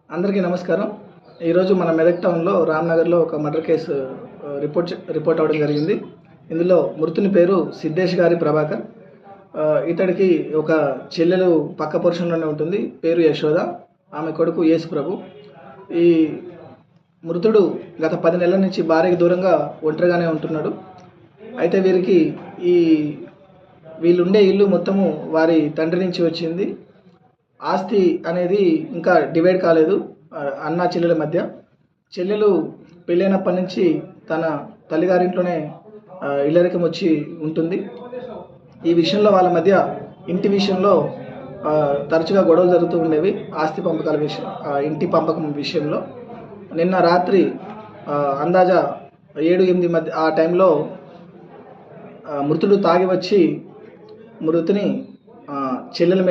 అందరికీ నమస్కారం. ఈరోజు మన మెదక్ టౌన్లో రామ్నగర్లో ఒక మర్డర్ కేసు రిపోర్ట్ అవ్వడం జరిగింది. ఇందులో మృతుని పేరు సిద్ధేష్ గారి ప్రభాకర్. ఇతడికి ఒక చెల్లెలు పక్క పోర్షన్లోనే ఉంటుంది, పేరు యశోద. ఆమె కొడుకు యేసు ప్రభు. ఈ మృతుడు గత 10 నెలల నుంచి భార్యకి దూరంగా ఒంటరిగానే ఉంటున్నాడు. అయితే వీళ్ళుండే ఇల్లు మొత్తము వారి తండ్రి నుంచి వచ్చింది. ఆస్తి అనేది ఇంకా డివైడ్ కాలేదు అన్న చెల్లెల మధ్య. చెల్లెలు పెళ్ళైనప్పటి నుంచి తన తల్లిగారింట్లోనే ఇల్లరికం వచ్చి ఉంటుంది. ఈ విషయంలో వాళ్ళ మధ్య ఇంటి విషయంలో తరచుగా గొడవలు జరుగుతూ ఉండేవి. ఆస్తి పంపకాల విషయం, ఇంటి పంపకం విషయంలో. నిన్న రాత్రి అందాజా 7-8 మధ్య ఆ టైంలో మృతుడు తాగి వచ్చి మృతుని చెల్లెల